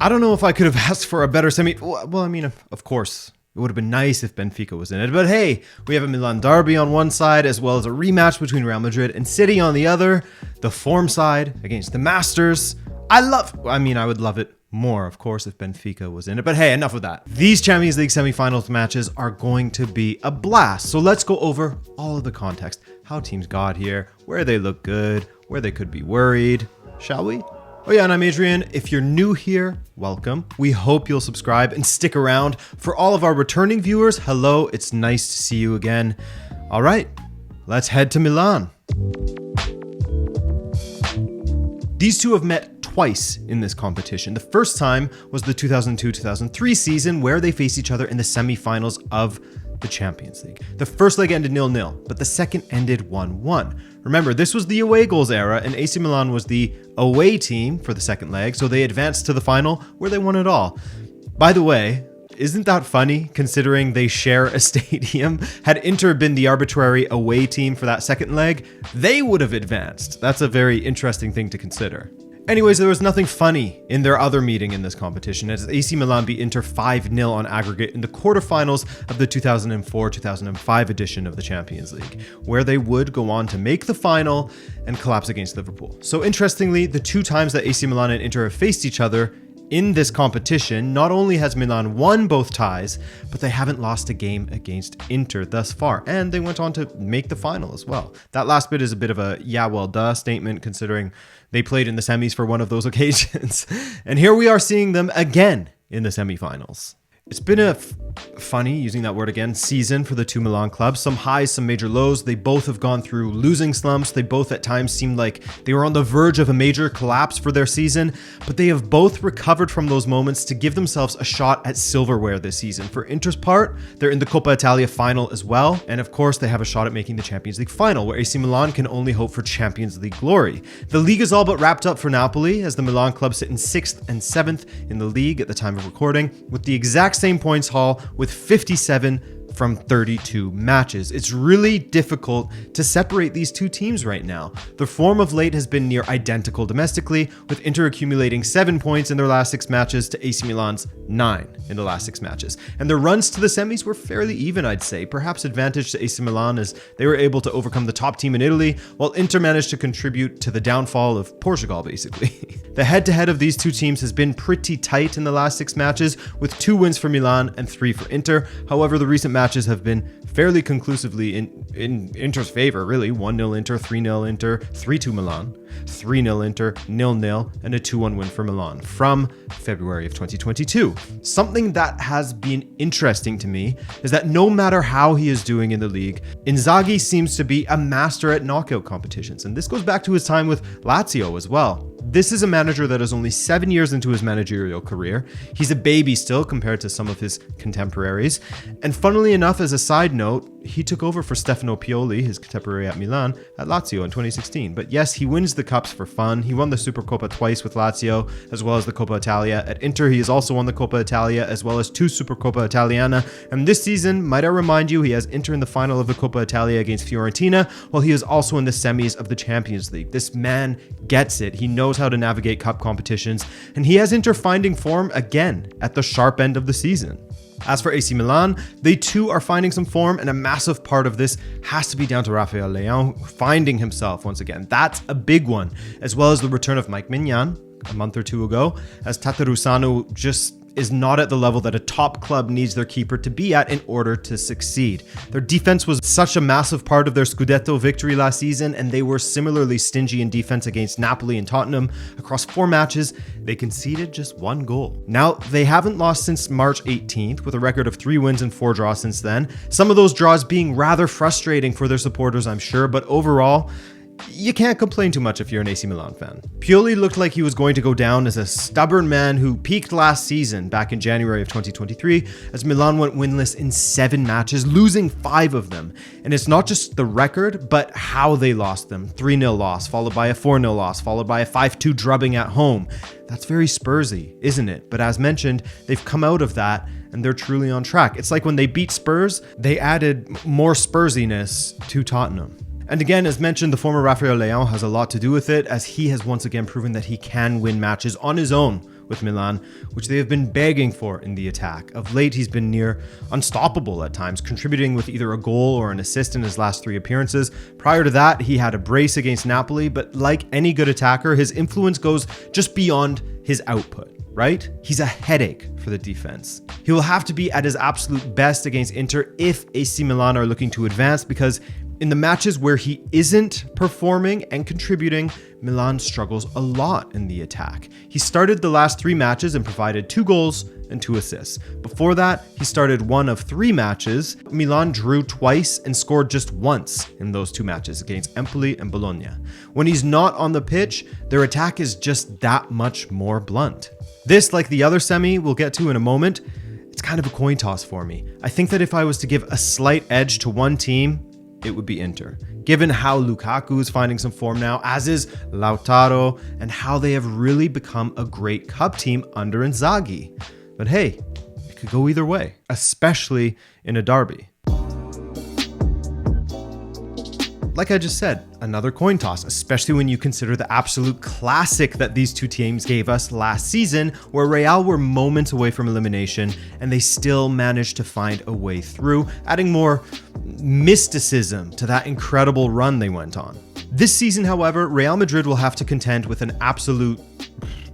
I don't know if I could have asked for a better semi. Well, I mean, of course, it would have been nice if Benfica was in it. But hey, we have a Milan Derby on one side, as well as a rematch between Real Madrid and City on the other. The form side against the Masters. I would love it more, of course, if Benfica was in it. But hey, enough of that. These Champions League semifinals matches are going to be a blast. So let's go over all of the context. How teams got here, where they look good, where they could be worried. Shall we? Oh yeah, and I'm Adrian. If you're new here, welcome. We hope you'll subscribe and stick around. For all of our returning viewers, hello, it's nice to see you again. All right, let's head to Milan. These two have met twice in this competition. The first time was the 2002-2003 season where they faced each other in the semifinals of the Champions League. The first leg ended 0-0, but the second ended 1-1. Remember, this was the away goals era, and AC Milan was the away team for the second leg, so they advanced to the final where they won it all. By the way, isn't that funny, considering they share a stadium? Had Inter been the arbitrary away team for that second leg, they would have advanced. That's a very interesting thing to consider. Anyways, there was nothing funny in their other meeting in this competition, as AC Milan beat Inter 5-0 on aggregate in the quarterfinals of the 2004-2005 edition of the Champions League, where they would go on to make the final and collapse against Liverpool. So interestingly, the two times that AC Milan and Inter have faced each other in this competition, not only has Milan won both ties, but they haven't lost a game against Inter thus far, and they went on to make the final as well. That last bit is a bit of a yeah, well, duh statement, considering they played in the semis for one of those occasions. And here we are seeing them again in the semifinals. It's been a funny, using that word again, season for the two Milan clubs. Some highs, some major lows. They both have gone through losing slumps. They both at times seemed like they were on the verge of a major collapse for their season, but they have both recovered from those moments to give themselves a shot at silverware this season. For Inter's part, they're in the Coppa Italia final as well. And of course, they have a shot at making the Champions League final, where AC Milan can only hope for Champions League glory. The league is all but wrapped up for Napoli, as the Milan club sit in 6th and 7th in the league at the time of recording, with the exact same points haul with 57 from 32 matches. It's really difficult to separate these two teams right now. The form of late has been near identical domestically, with Inter accumulating 7 points in their last 6 matches to AC Milan's 9 in the last 6 matches. And their runs to the semis were fairly even, I'd say. Perhaps advantage to AC Milan as they were able to overcome the top team in Italy, while Inter managed to contribute to the downfall of Portugal, basically. The head-to-head of these two teams has been pretty tight in the last 6 matches, with 2 wins for Milan and 3 for Inter. However, the recent matches have been fairly conclusively in Inter's favor, really. 1-0 Inter, 3-0 Inter, 3-2 Milan, 3-0 Inter, 0-0, and a 2-1 win for Milan from February of 2022. Something that has been interesting to me is that no matter how he is doing in the league, Inzaghi seems to be a master at knockout competitions, and this goes back to his time with Lazio as well. This is a manager that is only 7 years into his managerial career. He's a baby still compared to some of his contemporaries. And funnily enough, as a side note, he took over for Stefano Pioli, his contemporary at Milan, at Lazio in 2016. But yes, he wins the cups for fun. He won the Supercoppa twice with Lazio, as well as the Coppa Italia. At Inter, he has also won the Coppa Italia, as well as 2 Supercoppa Italiana. And this season, might I remind you, he has Inter in the final of the Coppa Italia against Fiorentina, while he is also in the semis of the Champions League. This man gets it. He knows how to navigate cup competitions, and he has Inter finding form again at the sharp end of the season. As for AC Milan, they too are finding some form, and a massive part of this has to be down to Rafael Leão finding himself once again. That's a big one, as well as the return of Mike Maignan a month or two ago, as Tatarusanu just is not at the level that a top club needs their keeper to be at in order to succeed. Their defense was such a massive part of their Scudetto victory last season, and they were similarly stingy in defense against Napoli and Tottenham. Across 4 matches, they conceded just 1 goal. Now, they haven't lost since March 18th, with a record of 3 wins and 4 draws since then. Some of those draws being rather frustrating for their supporters, I'm sure, but overall, you can't complain too much if you're an AC Milan fan. Pioli looked like he was going to go down as a stubborn man who peaked last season back in January of 2023, as Milan went winless in 7 matches, losing 5 of them. And it's not just the record, but how they lost them. 3-0 loss, followed by a 4-0 loss, followed by a 5-2 drubbing at home. That's very Spursy, isn't it? But as mentioned, they've come out of that and they're truly on track. It's like when they beat Spurs, they added more Spursiness to Tottenham. And again, as mentioned, the former Rafael Leão has a lot to do with it, as he has once again proven that he can win matches on his own with Milan, which they have been begging for in the attack. Of late, he's been near unstoppable at times, contributing with either a goal or an assist in his last 3 appearances. Prior to that, he had a brace against Napoli, but like any good attacker, his influence goes just beyond his output. Right? He's a headache for the defense. He will have to be at his absolute best against Inter if AC Milan are looking to advance, because in the matches where he isn't performing and contributing, Milan struggles a lot in the attack. He started the last 3 matches and provided 2 goals and 2 assists. Before that, he started 1 of 3 matches. Milan drew twice and scored just once in those 2 matches against Empoli and Bologna. When he's not on the pitch, their attack is just that much more blunt. This, like the other semi we'll get to in a moment, it's kind of a coin toss for me. I think that if I was to give a slight edge to one team, it would be Inter. Given how Lukaku is finding some form now, as is Lautaro, and how they have really become a great cup team under Inzaghi. But hey, it could go either way, especially in a derby. Like I just said, another coin toss, especially when you consider the absolute classic that these two teams gave us last season, where Real were moments away from elimination and they still managed to find a way through, adding more mysticism to that incredible run they went on. This season, however, Real Madrid will have to contend with an absolute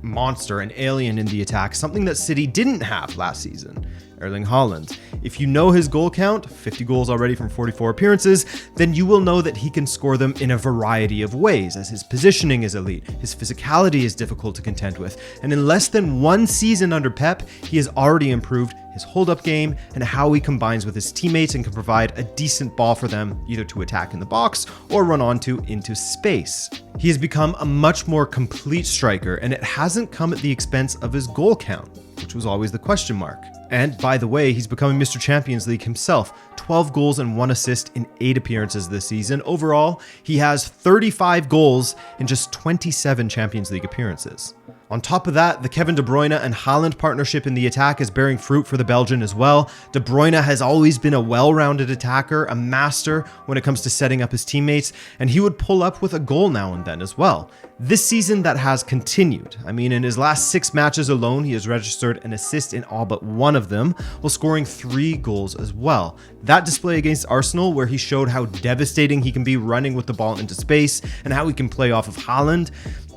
monster, an alien in the attack, something that City didn't have last season. Erling Haaland. If you know his goal count, 50 goals already from 44 appearances, then you will know that he can score them in a variety of ways, as his positioning is elite, his physicality is difficult to contend with, and in less than 1 season under Pep, he has already improved his hold-up game and how he combines with his teammates and can provide a decent ball for them, either to attack in the box or run onto into space. He has become a much more complete striker, and it hasn't come at the expense of his goal count, which was always the question mark. And by the way, he's becoming Mr. Champions League himself. 12 goals and 1 assist in 8 appearances this season. Overall, he has 35 goals in just 27 Champions League appearances. On top of that, the Kevin De Bruyne and Haaland partnership in the attack is bearing fruit for the Belgian as well. De Bruyne has always been a well-rounded attacker, a master when it comes to setting up his teammates, and he would pull up with a goal now and then as well. This season, that has continued. I mean, in his last 6 matches alone, he has registered an assist in all but 1 of them, while scoring 3 goals as well. That display against Arsenal, where he showed how devastating he can be running with the ball into space and how he can play off of Haaland,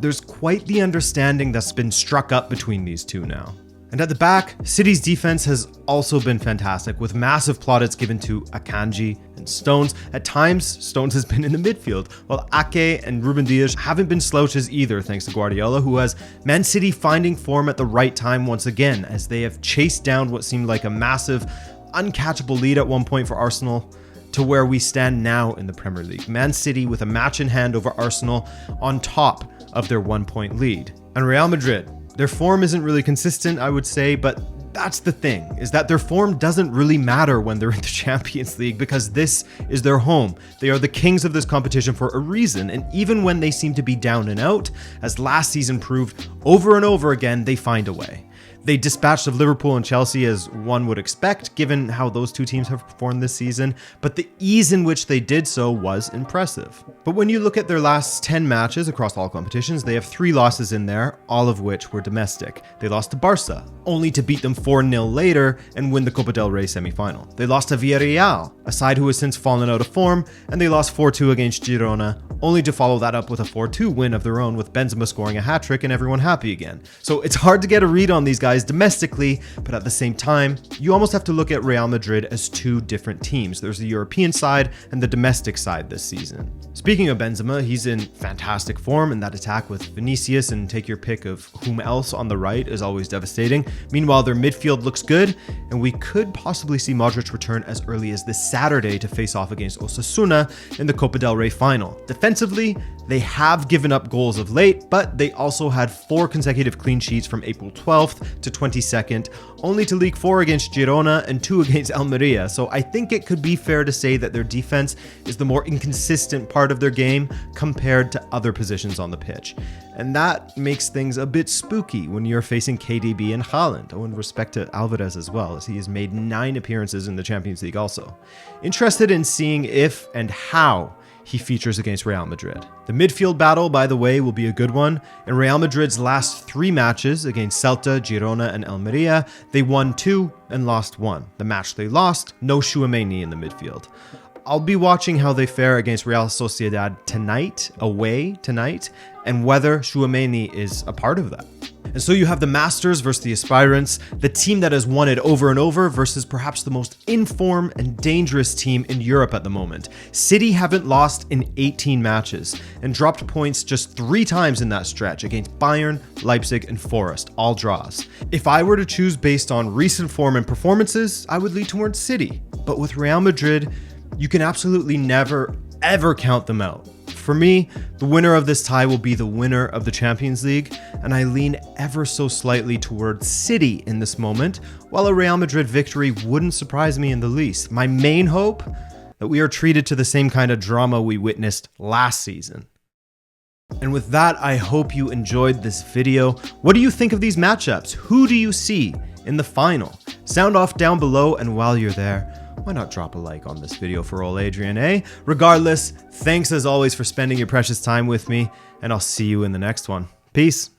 there's quite the understanding that's been struck up between these two now. And at the back, City's defense has also been fantastic, with massive plaudits given to Akanji and Stones. At times, Stones has been in the midfield, while Ake and Ruben Dias haven't been slouches either, thanks to Guardiola, who has Man City finding form at the right time once again, as they have chased down what seemed like a massive, uncatchable lead at one point for Arsenal, to where we stand now in the Premier League. Man City with a match in hand over Arsenal on top of their 1-point lead. And Real Madrid, their form isn't really consistent, I would say, but that's the thing, is that their form doesn't really matter when they're in the Champions League, because this is their home. They are the kings of this competition for a reason, and even when they seem to be down and out, as last season proved over and over again, they find a way. They dispatched of Liverpool and Chelsea as one would expect, given how those two teams have performed this season, but the ease in which they did so was impressive. But when you look at their last 10 matches across all competitions, they have 3 losses in there, all of which were domestic. They lost to Barca, only to beat them 4-0 later and win the Copa del Rey semi-final. They lost to Villarreal, a side who has since fallen out of form, and they lost 4-2 against Girona, only to follow that up with a 4-2 win of their own, with Benzema scoring a hat-trick and everyone happy again. So it's hard to get a read on these guys domestically, but at the same time, you almost have to look at Real Madrid as 2 different teams. There's the European side and the domestic side this season. Speaking of Benzema, he's in fantastic form, and that attack with Vinicius and take your pick of whom else on the right is always devastating. Meanwhile, their midfield looks good, and we could possibly see Modric return as early as this Saturday to face off against Osasuna in the Copa del Rey final. Defensively, they have given up goals of late, but they also had 4 consecutive clean sheets from April 12th to 22nd, only to leak 4 against Girona and 2 against Almeria. So I think it could be fair to say that their defense is the more inconsistent part of their game compared to other positions on the pitch. And that makes things a bit spooky when you're facing KDB and Haaland, in respect to Alvarez as well, as he has made 9 appearances in the Champions League also. Interested in seeing if and how he features against Real Madrid. The midfield battle, by the way, will be a good one. In Real Madrid's last 3 matches against Celta, Girona, and Almeria, they won 2 and lost 1. The match they lost, no Tchouaméni in the midfield. I'll be watching how they fare against Real Sociedad away tonight, and whether Tchouaméni is a part of that. And so you have the Masters versus the Aspirants, the team that has won it over and over versus perhaps the most in-form and dangerous team in Europe at the moment. City haven't lost in 18 matches and dropped points just 3 times in that stretch against Bayern, Leipzig, and Forest, all draws. If I were to choose based on recent form and performances, I would lead towards City. But with Real Madrid, you can absolutely never, ever count them out. For me, the winner of this tie will be the winner of the Champions League, and I lean ever so slightly towards City in this moment, while a Real Madrid victory wouldn't surprise me in the least. My main hope, that we are treated to the same kind of drama we witnessed last season. And with that, I hope you enjoyed this video. What do you think of these matchups? Who do you see in the final? Sound off down below, and while you're there, why not drop a like on this video for old Adrian, eh? Regardless, thanks as always for spending your precious time with me, and I'll see you in the next one. Peace.